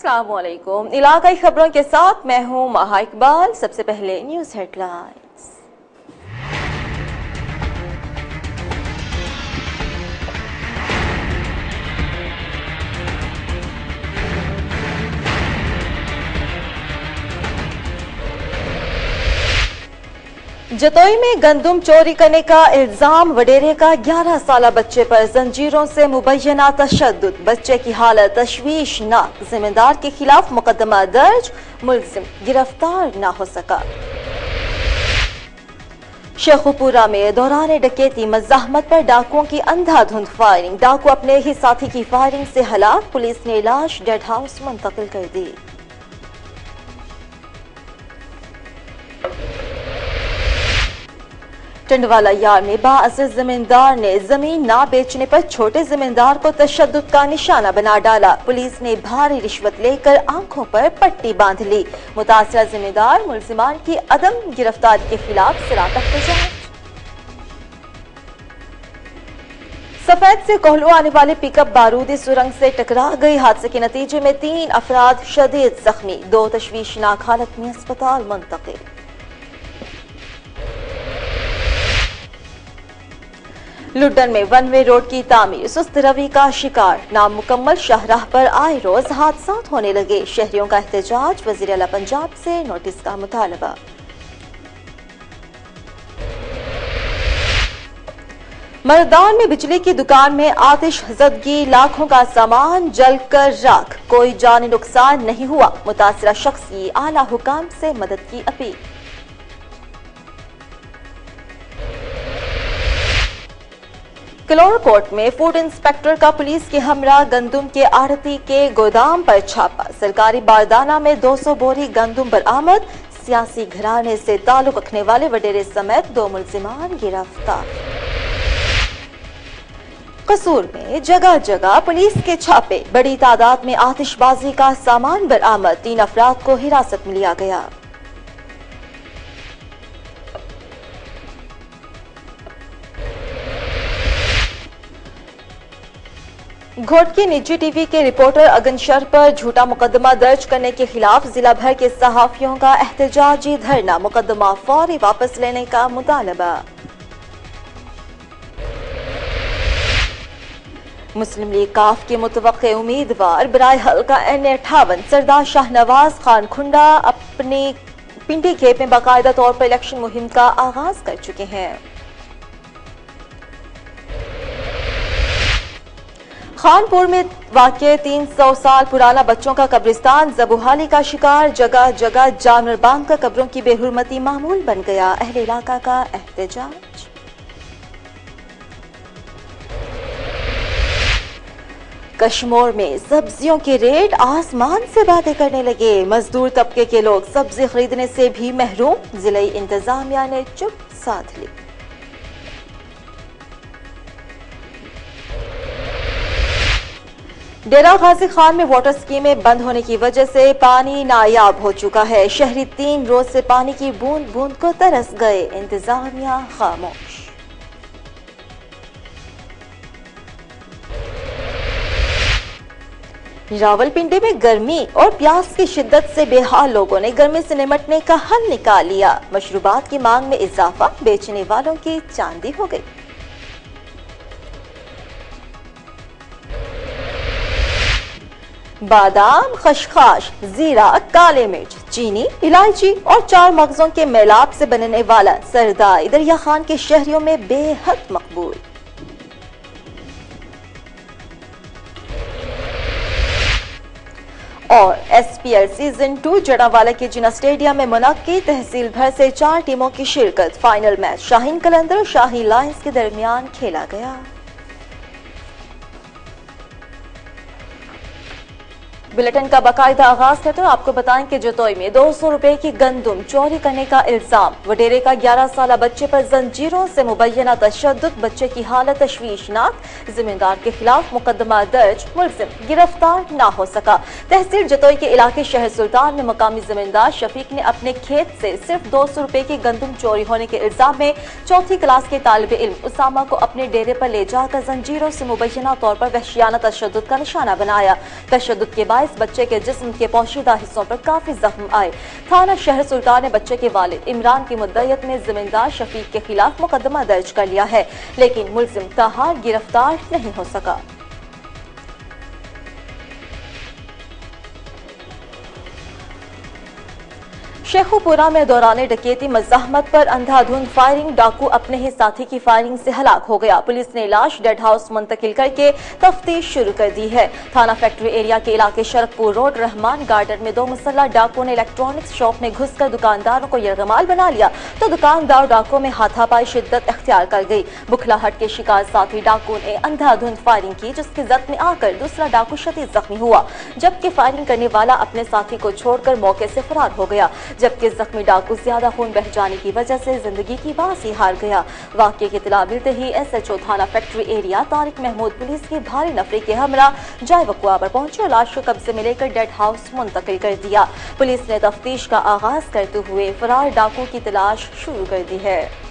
अस्सलाम वालेकुम। इलाकाई खबरों के साथ मैं हूं महा इकबाल। सबसे पहले न्यूज हेडलाइंस। जतोई में गंदुम चोरी करने का इल्जाम, वडेरे का 11 साला बच्चे पर जंजीरों से मुबैना तशद्दुद, बच्चे की हालत तशवीशनाक, जिम्मेदार के खिलाफ मुकदमा दर्ज, मुलजिम गिरफ्तार न हो सका। शेखुपुरा में दौरान डकैती मज़ाहमत पर डाकुओं की अंधाधुंध फायरिंग, डाकू अपने ही साथी की फायरिंग से हलाक, पुलिस ने लाश डेड हाउस मुंतकिल कर दी। टंडवाला यार में बाअज़्ज़त जमींदार ने जमीन ना बेचने पर छोटे जमींदार को तशद्दुद का निशाना बना डाला, पुलिस ने भारी रिश्वत लेकर आंखों पर पट्टी बांध ली। मुतासिरा जिम्मेदार मुल्जिमान की अदम गिरफ्तारी के खिलाफ सिराकत जांच। सफेद से कोहलू आने वाले पिकअप बारूदी सुरंग से टकरा गई, हादसे के नतीजे में 3 अफराद शदीद जख्मी, 2 तशवीशनाक हालत में अस्पताल मुंतकिल। लुड्डन में वन वे रोड की तामीर सुस्त रवि का शिकार, नामुकम्मल शाहराह पर आए रोज हादसा होने लगे, शहरियों का एहतजाज, वज़ीर आला पंजाब से नोटिस का मुतालबा। मरदान में बिजली की दुकान में आतिश ज़दगी, लाखों का सामान जलकर राख, कोई जानी नुकसान नहीं हुआ, मुतासिरा शख्स की आला हुकाम से मदद की अपील। किलोर कोर्ट में फूड इंस्पेक्टर का पुलिस के हमरा गंदुम के आड़ती के गोदाम पर छापा, सरकारी बारदाना में 200 बोरी गंदुम बरामद, सियासी घराने से ताल्लुक रखने वाले वडेरे समेत 2 मुल्जिमान गिरफ्तार। कसूर में जगह जगह पुलिस के छापे, बड़ी तादाद में आतिशबाजी का सामान बरामद, 3 अफराद को हिरासत में लिया गया। घोटकी निजी टीवी के रिपोर्टर अगनशर पर झूठा मुकदमा दर्ज करने के खिलाफ जिला भर के सहाफियों का एहतजाजी धरना, मुकदमा फौरी वापस लेने का मुतालबा। मुस्लिम लीग काफ के मुतवक्के उम्मीदवार बराए हल्का N58 सरदार शाहनवाज खान खुंडा अपनी पिंडी खेप में बाकायदा तौर पर इलेक्शन मुहिम का आगाज कर चुके हैं। खानपुर में वाक़े 300 साल पुराना बच्चों का कब्रिस्तान ज़बूहाली का शिकार, जगह जगह जानवर बांध कर कब्रों की बेहुरमती मामूल बन गया, अहले इलाका का एहतजाज। कश्मीर में सब्जियों के रेट आसमान से बातें करने लगे, मजदूर तबके के लोग सब्जी खरीदने से भी महरूम, जिले इंतजामिया ने चुप साध ली। डेरा गाजी खान में वाटर स्कीमें बंद होने की वजह से पानी नायाब हो चुका है, शहरी 3 रोज से पानी की बूंद बूंद को तरस गए, इंतजामिया खामोश। रावलपिंडी में गर्मी और प्यास की शिद्दत से बेहाल लोगों ने गर्मी से निपटने का हल निकाल लिया, मशरूबात की मांग में इजाफा, बेचने वालों की चांदी हो गई। बादाम, खशखाश, जीरा, काले मिर्च, चीनी, इलायची और 4 मगजों के मेलाप से बनने वाला सरदाई दरिया खान के शहरियों में बेहद मकबूल। और SPL सीजन 2 जड़ावाला के जिना स्टेडियम में मुनक्किद, तहसील भर से 4 टीमों की शिरकत, फाइनल मैच शाहीन कलंदर और शाहीन लायंस के दरमियान खेला गया। बुलेटिन का बाकायदा आगाज करते हुए आपको बताएं कि जतोई में 200 रुपए की गंदुम चोरी करने का इल्जाम, वडेरे का 11 साला बच्चे पर जंजीरों से मुबैना तशद्दुद, बच्चे की हालत तशवीशनाक, जिम्मेदार के खिलाफ मुकदमा दर्ज, मुलजिम गिरफ्तार न हो सका। तहसील जतोई के इलाके शहर सुल्तान में मकामी जमींदार शफीक ने अपने खेत से सिर्फ 200 रुपए की गंदुम चोरी होने के इल्जाम में 4th क्लास के तालिब इल्म उसामा को अपने डेरे पर ले जाकर जंजीरों से मुबैना तौर पर वहशियाना तशद्दुद का निशाना बनाया। तशद्दुद के बाद बाइस बच्चे के जिस्म के पोशीदा हिस्सों पर काफी जख्म आए। थाना शहर सुल्तान ने बच्चे के वालिद इमरान की मुद्दत में जमींदार शफीक के खिलाफ मुकदमा दर्ज कर लिया है, लेकिन मुल्जिम ताहार गिरफ्तार नहीं हो सका। शेखुपुरा में दौरान डकैती मज़ाहमत पर अंधाधुंध फायरिंग, डाकू अपने ही साथी की फायरिंग से हलाक हो गया। पुलिस ने लाश डेड हाउस मुंतकिल करके तफ्तीश शुरू कर दी है। थाना फैक्ट्री एरिया के इलाके शरकपुर रोड रहमान गार्डन में दो मुसल्लह डाकुओं ने इलेक्ट्रॉनिक्स शॉप में घुसकर दुकानदारों को यरगमाल बना लिया, तो दुकानदार डाकुओं में हाथापाई शिद्दत इख्तियार कर गई। बुखलाहट के शिकार साथी डाकू ने अंधाधुंध फायरिंग की, जिसकी जद में आकर दूसरा डाकू शदीद जख्मी हुआ, जबकि फायरिंग करने वाला अपने साथी को छोड़कर मौके से फरार हो गया, जबकि जख्मी डाकू ज्यादा खून बह जाने की वजह से जिंदगी की बाजी हार गया। वाकये की इत्तला मिलते ही SHO थाना factory area Tariq Mahmood police की भारी नफरी के हमरा जाए वक़ुआ पर पहुंचे और लाश को कब्जे में लेकर डेड हाउस मुंतकिल कर दिया। पुलिस ने तफ्तीश का आगाज करते हुए फरार डाकू की तलाश शुरू कर दी है।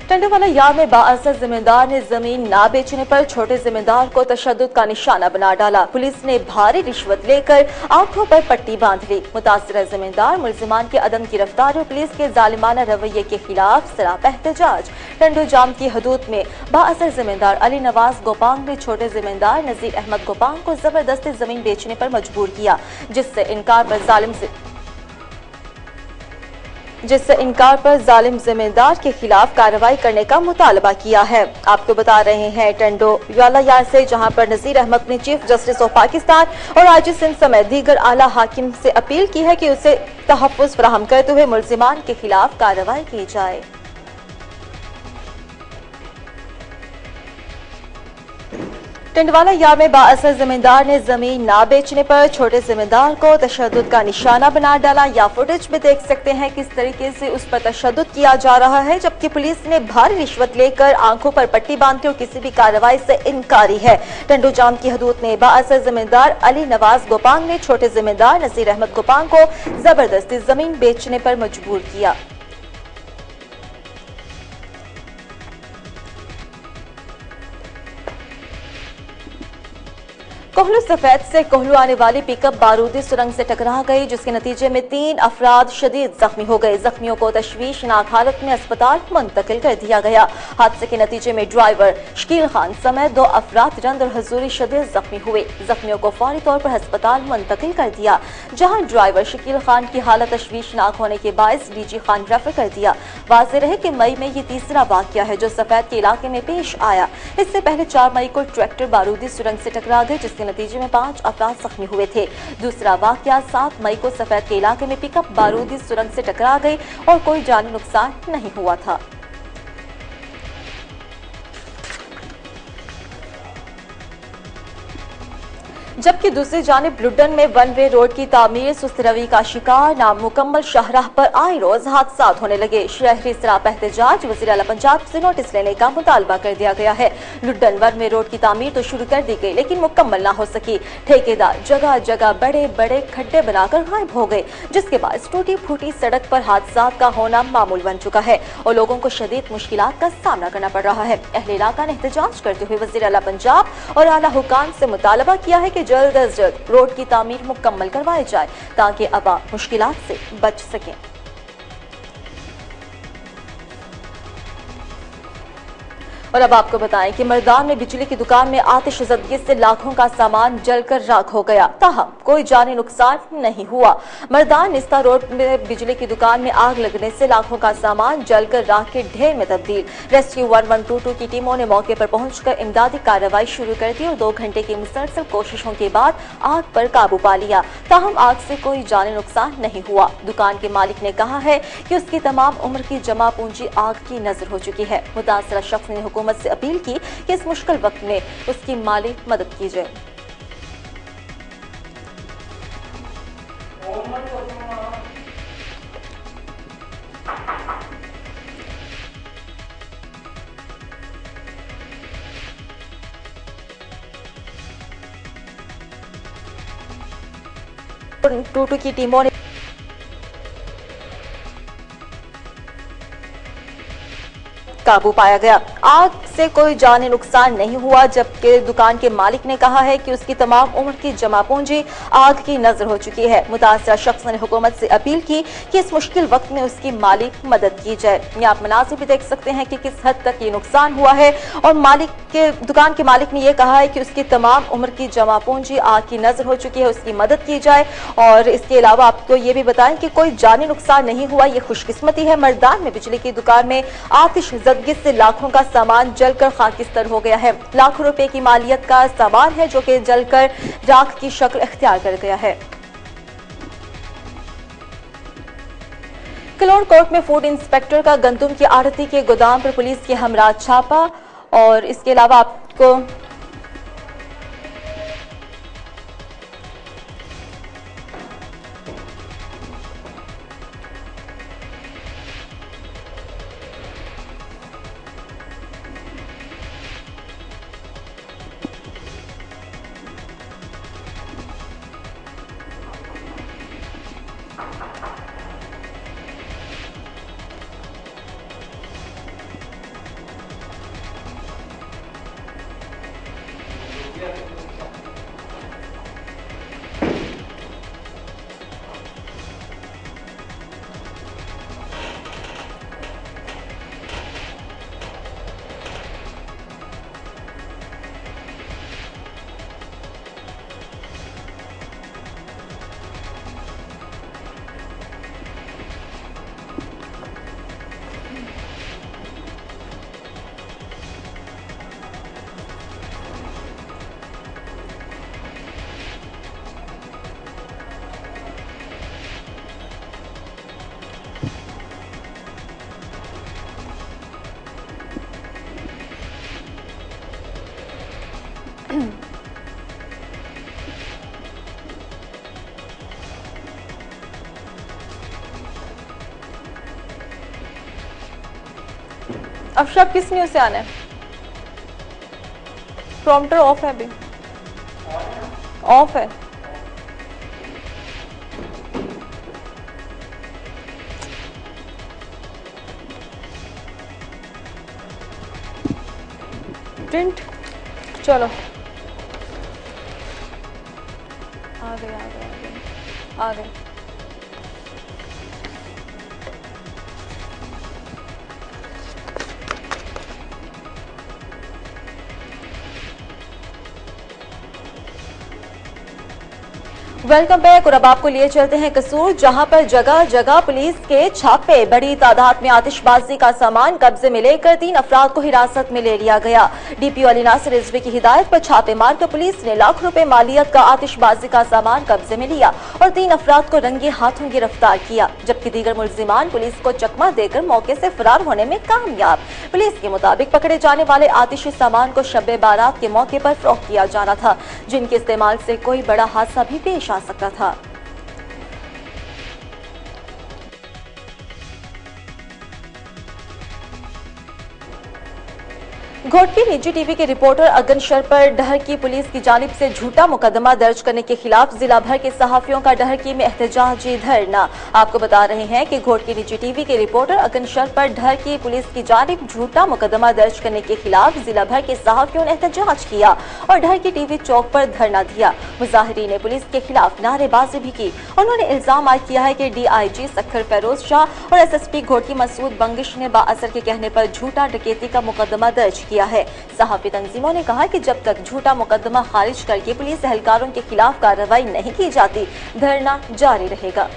टंडवाला यार में बाअसर जमींदार ने जमीन ना बेचने पर छोटे जमींदार को तशद्दुद का निशाना बना डाला। पुलिस ने भारी रिश्वत लेकर आंखों पर पट्टी बांध ली। मुतासिरा जमींदार मुल्जिमान की अदम गिरफ्तारी और पुलिस के जालिमाना रवैये के खिलाफ सरापा एहतजाज। टंडो जाम की हदूद में बाअसर जमींदार अली नवाज गोपांग ने छोटे जमींदार नजीर अहमद गोपांग को जबरदस्ती जमीन बेचने पर मजबूर किया, जिससे इनकार पर जालिम जमींदार के खिलाफ कार्रवाई करने का मुतालबा किया है। आपको बता रहे हैं टंडोवाला यार से, जहां पर नजीर अहमद ने चीफ जस्टिस ऑफ पाकिस्तान और IG सिंध समेत दीगर आला हाकिम से अपील की है कि उसे तहफ़्फ़ुज़ फराहम करते हुए मुल्जिमान के खिलाफ कार्रवाई की जाए। टंडवाला यार में बाअसर जमींदार ने जमीन ना बेचने पर छोटे जमींदार को तशद्दुद का निशाना बना डाला। या फुटेज में देख सकते हैं किस तरीके से उस पर तशद्दुद किया जा रहा है, जबकि पुलिस ने भारी रिश्वत लेकर आंखों पर पट्टी बांधते और किसी भी कार्रवाई से इनकारी है। टंडो जाम की हदूद में बाअसर जमींदार अली नवाज गोपांग ने छोटे जमींदार नजीर अहमद गोपांग को जबरदस्ती जमीन बेचने पर मजबूर किया। कोहलू सफेद से कोहलू आने वाली पिकअप बारूदी सुरंग से टकरा गई, जिसके नतीजे में 3 अफराद शदीद जख्मी हो गए। जख्मियों को तशवीशनाक हालत में अस्पताल मुंतकिल कर दिया गया। हादसे के नतीजे में ड्राइवर शकील खान समेत 2 अफराद रंद और हजूरी शदीद जख्मी हुए। जख्मियों को फौरी तौर पर अस्पताल मुंतकिल कर दिया, जहां ड्राइवर शकील खान की हालत तशवीशनाक होने के बायस DG खान रेफर कर दिया। वाज़ेह रहे कि मई में ये तीसरा वाकया है जो सफेद के इलाके में पेश आया। इससे पहले 4 मई को ट्रैक्टर बारूदी सुरंग से टकरा गए, जिसके नतीजे में 5 अफराद जख्मी हुए थे। दूसरा वाकया 7 मई को सफेद के इलाके में पिकअप बारूदी सुरंग से टकरा गई और कोई जानी नुकसान नहीं हुआ था। जबकि दूसरी जानिब लुड्डन में 1 वे रोड की तामीर सुस्त रवि का शिकार, नामुकम्मल शाहराह पर आए रोज हादसा होने लगे। शहरी सरापा एहतजाज, वज़ीर आला पंजाब से नोटिस लेने का मुतालबा कर दिया गया है। लुड्डन 1 वे रोड की तामीर तो शुरू कर दी गई, लेकिन मुकम्मल ना हो सकी। ठेकेदार जगह जगह बड़े बड़े खड्डे बनाकर गायब हो गए, जिसके बाद टूटी फूटी सड़क पर हादसा का होना मामूल बन चुका है और लोगों को शदीद मुश्किलात का सामना करना पड़ रहा है। अहले इलाका ने एहतजाज करते हुए वज़ीर आला पंजाब और आला हुकाम से मुतालबा किया है कि जल्द अज जल्द रोड की तामीर मुकम्मल करवाई जाए, ताकि अवाम मुश्किलात से बच सकें। और अब आपको बताएं कि मर्दान में बिजली की दुकान में आतिशज़दगी से लाखों का सामान जलकर राख हो गया, ताहम कोई जानी नुकसान नहीं हुआ। मर्दान निस्ता रोड में बिजली की दुकान में आग लगने से लाखों का सामान जलकर राख के ढेर में तब्दील। रेस्क्यू 1122 की टीमों ने मौके पर पहुंचकर इमदादी कार्रवाई शुरू कर दी और 2 घंटे की मुसलसल कोशिशों के बाद आग पर काबू पा लिया। ताहम आग से कोई जानी नुकसान नहीं हुआ। दुकान के मालिक ने कहा है कि उसकी तमाम उम्र की जमा पूंजी आग की नजर हो चुकी है। मुतासरा शख्स ने हुकूमत से अपील की कि इस मुश्किल वक्त में उसकी माली मदद की जाए। टूटू की टीमों ने काबू पाया गया। आग से कोई जानी नुकसान नहीं हुआ, जबकि दुकान के मालिक ने कहा है कि उसकी तमाम उम्र की जमा पूंजी आग की नजर हो चुकी है। मुतासरा शख्स ने हुकूमत से अपील की कि इस मुश्किल वक्त में उसकी माली मदद की जाए। ये आप मनासिब भी देख सकते हैं कि किस हद तक ये नुकसान हुआ है और दुकान के मालिक ने यह कहा है कि उसकी तमाम उम्र की जमा पूंजी आग की नजर हो चुकी है, उसकी मदद की जाए। और इसके अलावा आपको ये भी बताएं कि कोई जानी नुकसान नहीं हुआ, ये खुशकिस्मती है। मर्दान में बिजली की दुकान में आतिश ज़दगी से लाखों का सामान जलकर खाकिस्तर हो गया है। लाखों रुपए की मालियत का सामान है जो कि जलकर राख की शक्ल इख्तियार कर गया है। किलोड़ कोर्ट में फूड इंस्पेक्टर का गंदुम की आढ़ती के गोदाम पर पुलिस के हमरा छापा। और इसके अलावा आपको अफशब किस न्यूज से आना है? प्रॉम्प्टर ऑफ है, अभी ऑफ है। प्रिंट चलो आ गए। Welcome back. और अब आपको लिए चलते हैं कसूर, जहां पर जगह जगह पुलिस के छापे। बड़ी तादाद में आतिशबाजी का सामान कब्जे में लेकर 3 अफराद को हिरासत में ले लिया गया। डीपीओ अली नासिर रिजवी की हिदायत पर छापे मारकर पुलिस ने लाख रुपए मालियत का आतिशबाजी का सामान कब्जे में लिया और 3 अफराद को रंगे हाथों गिरफ्तार किया, जबकि दीगर मुलजिमान पुलिस को चकमा देकर मौके से फरार होने में कामयाब। पुलिस के मुताबिक पकड़े जाने वाले आतिशी सामान को शब बारात के मौके पर फरोख्त किया जाना था, जिनके इस्तेमाल से कोई बड़ा हादसा भी पेश आ सकता था। घोटकी निजी टीवी के रिपोर्टर अगन शर पर डहरकी पुलिस की जानिब से झूठा मुकदमा दर्ज करने के खिलाफ जिला भर के सहाफियों का डहरकी में एहतजाजी धरना। आपको बता रहे हैं कि घोटकी निजी टीवी के रिपोर्टर अगन शर पर डहरकी पुलिस की जानिब झूठा मुकदमा दर्ज करने के खिलाफ जिला भर के सहाफियों ने एहतजाज किया और डहरकी टीवी चौक पर धरना दिया। मुजाहिरीन ने पुलिस के खिलाफ नारेबाजी भी की। उन्होंने इल्जाम आयद किया है कि DIG सखर फेरोज शाह और SSP घोटकी मसूद बंगिश ने बाअसर के कहने पर झूठा डकैती का मुकदमा दर्ज किया है। सहाफी तंजीमों ने कहा कि जब तक झूठा मुकदमा खारिज करके पुलिस एहलकारों के खिलाफ कार्रवाई नहीं की जाती, धरना जारी रहेगा।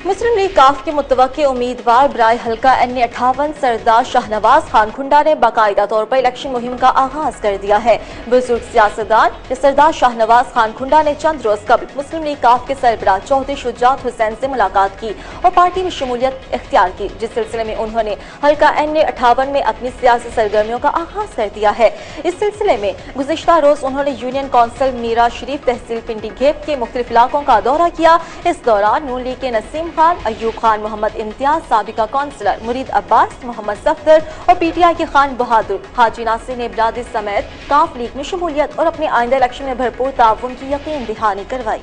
मुस्लिम लीग काफ के मुतवक्के उम्मीदवार बराए हल्का NA58 सरदार शाहनवाज खान खुंडा ने बाकायदा तौर पर इलेक्शन मुहिम का आगाज कर दिया है। बुजुर्ग सियासतदान सरदार शाहनवाज खान खुंडा ने चंद रोज कबल मुस्लिम लीग काफ के सरबराह चौधरी शुजात हुसैन से मुलाकात की और पार्टी में शमूलियत इख्तियार की, जिस सिलसिले में उन्होंने हल्का NA58 में अपनी सियासी सरगर्मियों का आगाज कर दिया है। इस सिलसिले में गुज़िश्ता रोज उन्होंने यूनियन कौंसिल मीरा शरीफ तहसील पिंडी घेप के मुख्तलिफ इलाकों का दौरा किया। इस दौरान नून लीग के नसीम खान, अयूब खान, मोहम्मद इम्तियाज, साबिका कौंसलर मुरीद अब्बास, मोहम्मद सफदर और PTI के खान बहादुर हाजी नासिर ने इब्रादी समेत काफ लीग में शमूलियत और अपने आइंदा इलेक्शन में भरपूर ताउन की यकीन दहानी करवाई।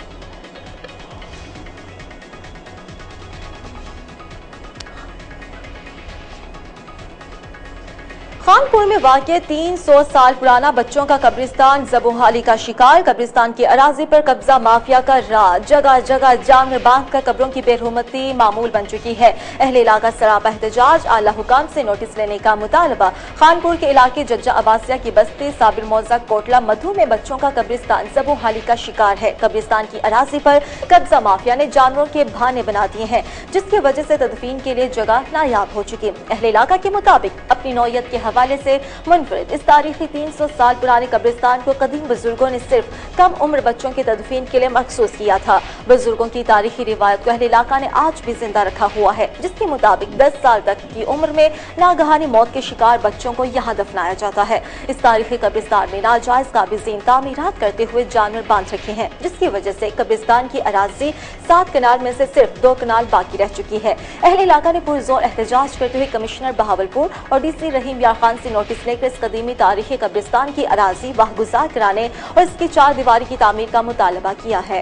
खानपुर में वाक़ 300 साल पुराना बच्चों का कब्रिस्तान ज़बूहाली का शिकार। कब्रिस्तान की अराजी पर कब्जा माफिया का राज, जगह जगह जानवर बांध कर कब्रों की बेरहमती मामूल बन चुकी है। अहले इलाका सरापा एहतजाज, आला हुकाम से नोटिस लेने का मुतालबा। खानपुर के इलाके जज्जा अब्बासिया की बस्ती साबिर मौजा कोटला मधु में बच्चों का कब्रिस्तान ज़बूहाली का शिकार है। कब्रिस्तान की अराजी पर कब्जा माफिया ने जानवरों के भाने बना दिए हैं, जिसकी वजह से तदफीन के लिए जगह नायाब हो चुकी। अहले इलाका के मुताबिक अपनी नौयत के हवाले से मुनफरिद इस तारीखी 300 साल पुराने कब्रिस्तान को कदीम बुजुर्गों ने सिर्फ कम उम्र बच्चों की तदफीन के लिए मखसूस किया था। बुजुर्गों की तारीखी रिवायत को अहले इलाका ने आज भी जिंदा रखा हुआ है, जिसके मुताबिक 10 साल तक की उम्र में नागहानी मौत के शिकार बच्चों को यहाँ दफनाया जाता है। इस तारीखी कब्रिस्तान में नाजायज काबिज़ीन तामीरात करते हुए जानवर बांध रखे हैं, जिसकी वजह से कब्रिस्तान की अराजी 7 कनाल में से सिर्फ 2 कनाल बाकी रह चुकी है। अहले इलाका ने पुरजोर एहतजाज करते हुए कमिश्नर बहावलपुर और DC रहीम यार खान से नोटिस लेकर इस कदीमी तारीखी कब्रिस्तान की अराजी वाहगुजार कराने और इसकी 4 दीवारी की तामीर का मुतालबा किया है।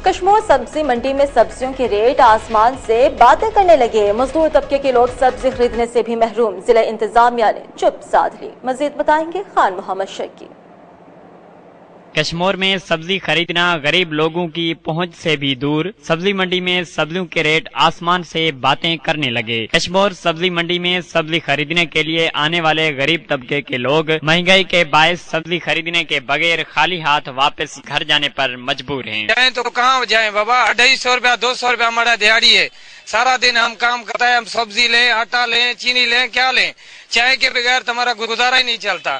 कश्मीर सब्जी मंडी में सब्जियों के रेट आसमान से बातें करने लगे। मजदूर तबके के लोग सब्जी खरीदने से भी महरूम। जिला इंतजामिया ने चुप साध ली। मजीद बताएंगे खान मोहम्मद शर्की। कश्मीर में सब्जी खरीदना गरीब लोगों की पहुंच से भी दूर। सब्जी मंडी में सब्जियों के रेट आसमान से बातें करने लगे। कश्मीर सब्जी मंडी में सब्जी खरीदने के लिए आने वाले गरीब तबके के लोग महंगाई के बायस सब्जी खरीदने के बगैर खाली हाथ वापस घर जाने पर मजबूर हैं। जाएं तो कहाँ जाएं बाबा, 250 रुपया 200 रुपया हमारा दिहाड़ी है। सारा दिन हम काम करता है, हम सब्जी लें, आटा लें, चीनी लें, क्या लें, चाय के बगैर तुम्हारा गुजारा ही नहीं चलता।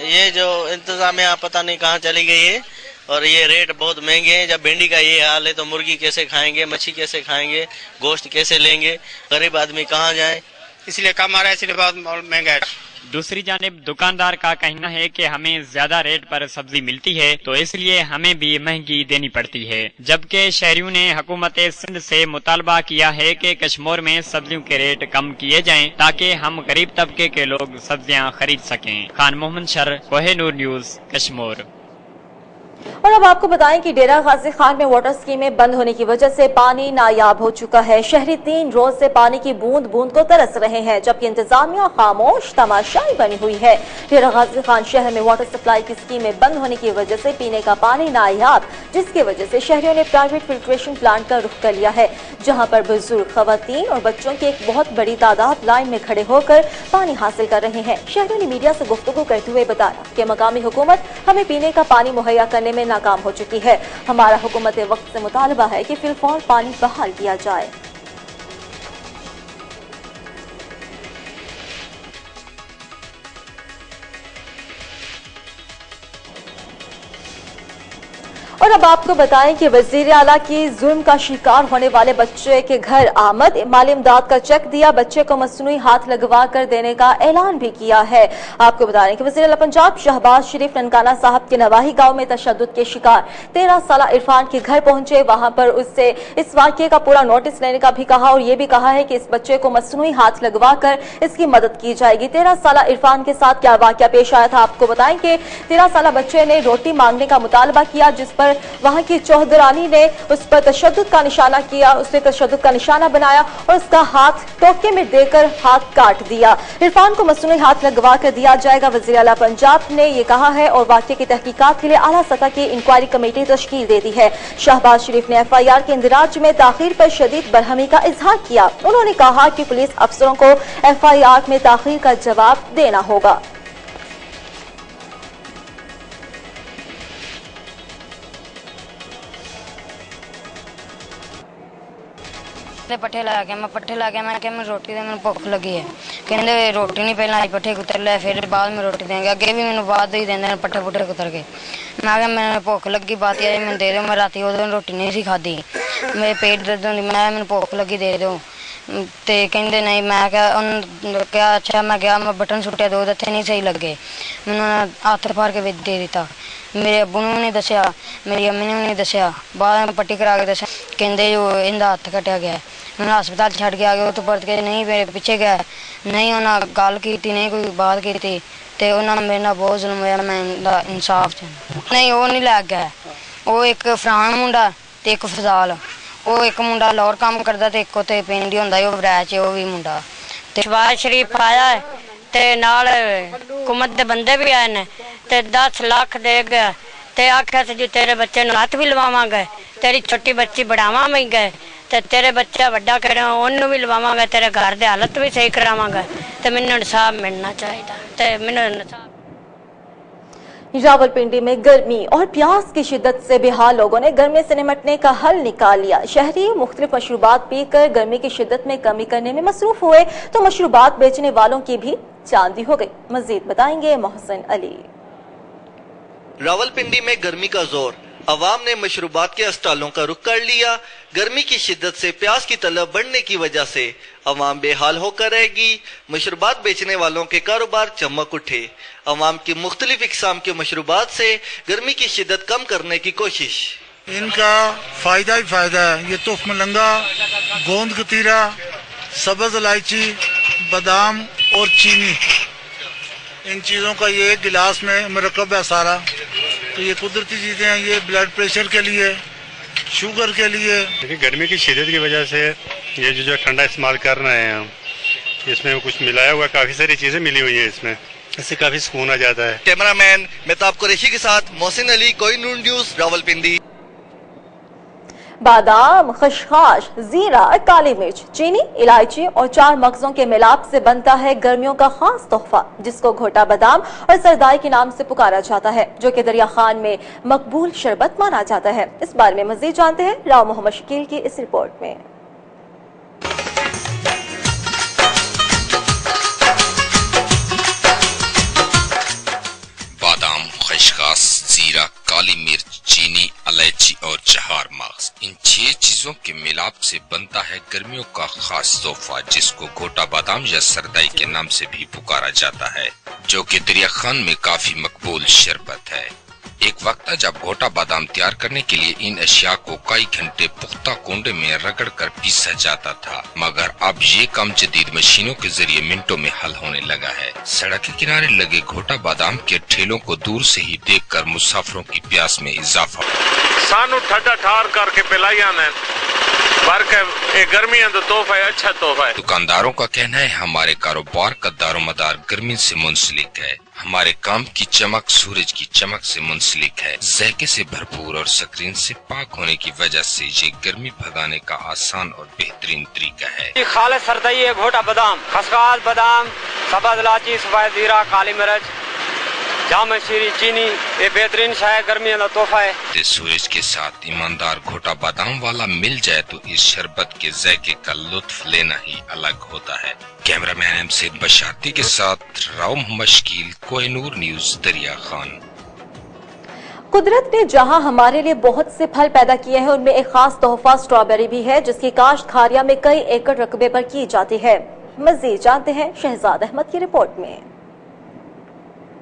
ये जो इंतजामिया पता नहीं कहाँ चली गई है और ये रेट बहुत महंगे हैं। जब भिंडी का ये हाल है तो मुर्गी कैसे खाएंगे, मच्छी कैसे खाएंगे, गोश्त कैसे लेंगे, गरीब आदमी कहाँ जाए, इसलिए कम आ रहा है, इसलिए बहुत महंगा है। दूसरी जानिब दुकानदार का कहना है कि हमें ज्यादा रेट पर सब्जी मिलती है तो इसलिए हमें भी महंगी देनी पड़ती है। जबकि शहरियों ने हुकूमत सिंध से मुतालबा किया है कि कश्मीर में सब्जियों के रेट कम किए जाएं ताकि हम गरीब तबके के लोग सब्जियां खरीद सकें। खान मोहम्मद शर, कोहिनूर न्यूज, कश्मीर। और अब आपको बताएं कि डेरा गाजी खान में वाटर स्कीमें बंद होने की वजह से पानी नायाब हो चुका है। शहरी 3 रोज से पानी की बूंद बूंद को तरस रहे हैं, जबकि इंतजामिया खामोश तमाशाई बनी हुई है। डेरा गाजी खान शहर में वाटर सप्लाई की स्कीमें बंद होने की वजह से पीने का पानी नायाब, जिसकी वजह से शहरियों ने प्राइवेट फिल्ट्रेशन प्लांट का रुख कर लिया है, जहां पर बुजुर्ग, खवातीन और बच्चों की एक बहुत बड़ी तादाद लाइन में खड़े होकर पानी हासिल कर रहे हैं। शहरियों ने मीडिया से गुफ्तगू करते हुए बताया कि मकामी हुकूमत हमें पीने का पानी मुहैया करने में नाकाम हो चुकी है। हमारा हुकूमत वक्त से मुतालबा है कि फिलफौर पानी बहाल किया जाए। और अब आपको बताएं कि वजीर आला की जुल्म का शिकार होने वाले बच्चे के घर आमद, माली इमदाद का चेक दिया, बच्चे को मसनूई हाथ लगवा कर देने का ऐलान भी किया है। आपको बता दें कि वजीर आला पंजाब शहबाज शरीफ ननकाना साहब के नवाही गांव में तशद्दुद के शिकार 13 साला इरफान के घर पहुंचे। वहां पर उससे इस वाकये का पूरा नोटिस लेने का भी कहा और ये भी कहा है कि इस बच्चे को मसनूई हाथ लगवा कर इसकी मदद की जाएगी। 13 साला इरफान के साथ क्या वाकया पेश आया था, आपको बताएं कि 13 साला बच्चे ने रोटी मांगने का मुतालबा किया, जिस पर वहां की चौधरानी ने उस पर तशद्दुद का निशाना किया, उसने तशद्दुद का निशाना बनाया और उसका हाथ टोके में देकर हाथ काट दिया। इरफान को मसनूई हाथ लगवा कर दिया जाएगा, वज़ीर आला पंजाब ने यह कहा है और वाक़े की तहकीकात के लिए आला सतह की इंक्वायरी कमेटी तश्कील दे दी है। शहबाज शरीफ ने FIR के इंदिराज में ताखीर पर शदीद बरहमी का इजहार किया। उन्होंने कहा कि पुलिस अफसरों को FIR में ताखीर का जवाब देना होगा। पट्ठे ला के मैं क्या मैं रोटी दे, मैंने भुख लगी है, कहते रोटी नहीं पहले आई पट्ठे कुतर ले फिर बाद में रोटी देंगे, अगे भी मैंने बाद ही देंगे पट्ठे पुट्ठे कुतर के। मैं क्या मैंने भुख लगी, बात यार मैंने दे दो, मैं राती उस रोटी नहीं सी खाधी, मेरे पेट दर्द होंगी, मैंने भुख लगी दे दो, तो कहते नहीं। मैं क्या अच्छा मैं गया, मैं बटन सुटिया दो इतने नहीं सही लगे, मैंने हाथ फाड़ के दे दिता। मेरे अब्बू ने भी नहीं दसिया, मेरी अम्मी ने भी नहीं दसिया। बाद में पट्टी करा के दसिया, कहते जो इनका हथ कटिया गया। मैं हस्पताल छड़ के आ गया, तो परत के नहीं मेरे पिछे गया, नहीं उन्हें गल की, नहीं कोई बात की, तो उन्होंने मेरे नाल बहुत जुल्म होया। मैं इंसाफ चाहता। नहीं वो नहीं लै गया, वो एक फरहान मुंडा ते एक फजाल, वो एक मुंडा लाहौर काम करता ते एक उत्थे पिंड ही हुंदा, वो वरैच वो भी मुंडा। शहबाज शरीफ आया है ते नाल हुकूमत दे बंदे भी आए ने ते 10 लाख दे गए ते आख्या से जी तेरे बच्चे नूं हत्थ भी लवावांगे, तेरी छोटी बच्ची बढ़ावांगे ते तेरे बच्चा वड्डा करा ओनू भी लवावांगे, तेरे घर दे हालत भी सही करावांगे। ते मैनूं इंसाफ मिलना चाहिए ते मैनूं इंसाफ। रावलपिंडी में गर्मी और प्यास की शिद्दत से बेहाल लोगों ने गर्मी से निपटने का हल निकाल लिया। शहरी मुख्तलिफ मशरूबात पीकर गर्मी की शिद्दत में कमी करने में मसरूफ हुए तो मशरूबात बेचने वालों की भी चांदी हो गई। मजीद बताएंगे मोहसिन अली। रावलपिंडी में गर्मी का जोर, अवाम ने मशरूबात के अस्टालों का रुख कर लिया। गर्मी की शिद्दत से प्यास की तलब बढ़ने की वजह से अवाम बेहाल होकर रहेगी। मशरूबात बेचने वालों के कारोबार चमक उठे। अवाम की मुख्तलिफ इकसाम के मशरूबात से गर्मी की शिद्दत कम करने की कोशिश। इनका फायदा ही फायदा है। ये तुफ मलंगा, गोंद कतीरा, सब्ज इलायची, बादाम और चीनी, इन चीज़ों का ये एक गिलास में मरकब है सारा। तो ये कुदरती चीज़ें हैं। ये ब्लड प्रेशर के लिए, शुगर के लिए। देखिए गर्मी की शिद्दत की वजह से ये जो ठंडा इस्तेमाल कर रहे हैं हम, इसमें कुछ मिलाया हुआ, काफ़ी सारी चीज़ें मिली हुई हैं इसमें, इससे काफ़ी सुकून आ जाता है। कैमरामैन मेहताब कुरैशी के साथ मोहसिन अली, कोहिनूर न्यूज़, रावलपिंडी। बादाम, खशखाश, जीरा, काली मिर्च, चीनी, इलायची और 4 मगजों के मिलाप से बनता है गर्मियों का खास तोहफा, जिसको घोटा बादाम और सरदाई के नाम से पुकारा जाता है, जो कि दरिया खान में मकबूल शरबत माना जाता है। इस बारे में मजीद जानते हैं राव मोहम्मद शकील की इस रिपोर्ट में। बादाम, खशखास, जीरा, काली मिर्च, चीनी, इलायची और 4 मगज, इन 6 चीजों के मिलाप से बनता है गर्मियों का खास तोहफा, जिसको घोटा बादाम या सरदाई के नाम से भी पुकारा जाता है, जो कि दरिया खान में काफी मकबूल शरबत है। एक वक्त था जब घोटा बादाम तैयार करने के लिए इन अशिया को कई घंटे पुख्ता कुंडे में रगड़ कर पीसा जाता था, मगर अब ये काम जदीद मशीनों के जरिए मिनटों में हल होने लगा है। सड़क के किनारे लगे घोटा बादाम के ठेलों को दूर से ही देखकर मुसाफिरों की प्यास में इजाफा। सानू ठंडा ठार करके पिलाइया ने गर्मी तो तोहफा है, अच्छा तोहफा है। दुकानदारों का कहना है हमारे कारोबार का दारोमदार गर्मी से मुंसलिक है। हमारे काम की चमक सूरज की चमक से मुंसलिक है। ज़ायके से भरपूर और स्क्रीन से पाक होने की वजह से ये गर्मी भगाने का आसान और बेहतरीन तरीका है। खालिद सरदाई है, घोटा बादाम, खसखस बादाम, सब्ज इलायची, सफेद जीरा, काली मिर्च, जाम शीरी, चीनी, ये बेहतरीन शाय गर्मियों का तोहफा है। सूरज के साथ ईमानदार घोटा बादाम वाला मिल जाए तो इस शरबत के ज़ायके का लुत्फ लेना ही अलग होता है। कैमरामैन एम सैयद बशाती के साथ राव मोहम्मद शकील, कोहिनूर न्यूज़, दरिया खान। कुदरत ने जहां हमारे लिए बहुत से फल पैदा किए हैं, उनमें एक खास तोहफा स्ट्रॉबेरी भी है, जिसकी काश्त खारिया में कई एकड़ रकबे पर की जाती है। मजीद जानते हैं शहजाद अहमद की रिपोर्ट में।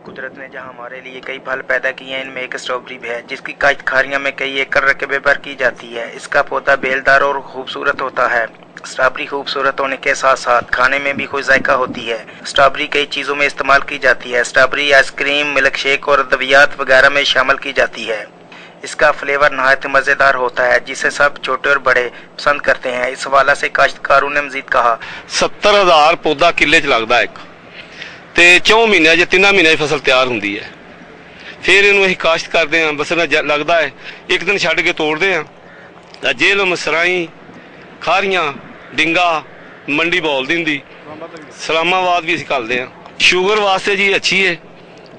कुदरत ने जहां हमारे लिए कई फल पैदा किए हैं, इनमें एक स्ट्रॉबेरी भी है, जिसकी काश्तकारियां में कई एकड़ रकबे पर की जाती है। इसका पौधा बेलदार और खूबसूरत होता है। स्ट्रॉबेरी खूबसूरत होने के साथ साथ खाने में भी कोई जायका होती है। स्ट्रॉबेरी कई चीज़ों में इस्तेमाल की जाती है। स्ट्रॉबेरी आइसक्रीम, मिल्क शेक और अद्वियात वगैरह में शामिल की जाती है। इसका फ्लेवर नहायत मज़ेदार होता है, जिसे सब छोटे और बड़े पसंद करते हैं। इस हवाले से काश्तकारों ने मजीद कहा, 70,000 पौधा किले च लगता है ते 4 महीने 3 महीने फसल तैयार होंगी है। फिर इनू अं काश्त करते हैं, बस लगता है एक दिन छड़ के तोड़ते हैं। जेल मसराई, खारियां, डिंगा, मंडी बोल दी हुंदी, सलामाबाद भी असीं घलदे हैं। शुगर वास्ते जी अच्छी है।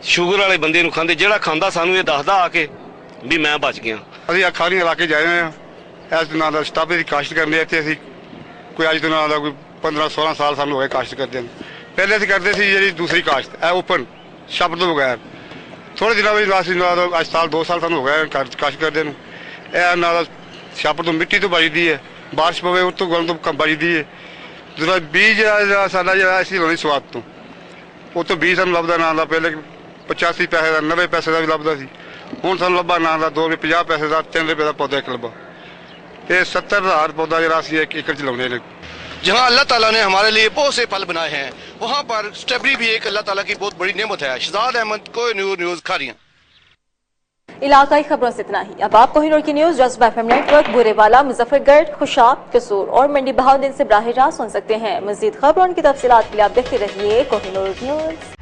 शुगर वाले बंदे नूं खांदे, जिहड़ा खांदा सानू ये दसदा आके भी मैं बच गया। असीं खारियां इलाके जाए हैं, इस दिनां दा स्ट्रॉबेरी की काश्त करने इत्थे असीं कोई अज दिनां दा कोई 15-16 साल सानू हो गए काश्त करदे हैं। पहले असीं करदे सी जी दूसरी काश्त ओपन शब्द तो बगैर। थोड़े दिनों में लास्ट साल 2 साल सानू हो गए काश्त करदे नूं। ना छप्पड़ तो मिट्टी तो बजदी है, बारिश पवे उस तो गल तो बजदी है। दूसरा बीज साडा जिहड़ा असीं लाउणे स्वाद तो बीज सानू लभदा ना, पहले 85 पैसे का 90 पैसे का भी लभदा सी, ਹੁਣ ਸਾਨੂੰ ਲੱਭਾ ਨਾ ਦਾ 2 ਰੁਪਏ 50 ਪੈਸੇ ਦਾ 3 ਰੁਪਏ ਦਾ ਪੌਦਾ ਇੱਕ ਲੱਭਾ ਤੇ 70,000 ਪੌਦਾ ਜਿਹੜਾ ਅਸੀਂ 1 ਏਕੜ ਚ ਲਾਉਂਦੇ ਨੇ। जहाँ अल्लाह ताला ने हमारे लिए बहुत से फल बनाए हैं, वहाँ पर स्ट्रॉबेरी भी एक अल्लाह ताला की बहुत बड़ी नेमत है। शहजाद अहमद, कोहिनूर न्यूज़, खारियां। इलाकाई खबरों से इतना ही। अब आप कोहिनूर की न्यूज जज्बा FM नेटवर्क, बुरेवाला, मुजफ्फरगढ़, खुशाब, कसूर और मंडी बहाउद्दीन से बराह रास्त सुन सकते हैं। मजीद खबरों की तफसीलात के लिए आप देखते रहिए कोहिनूर न्यूज।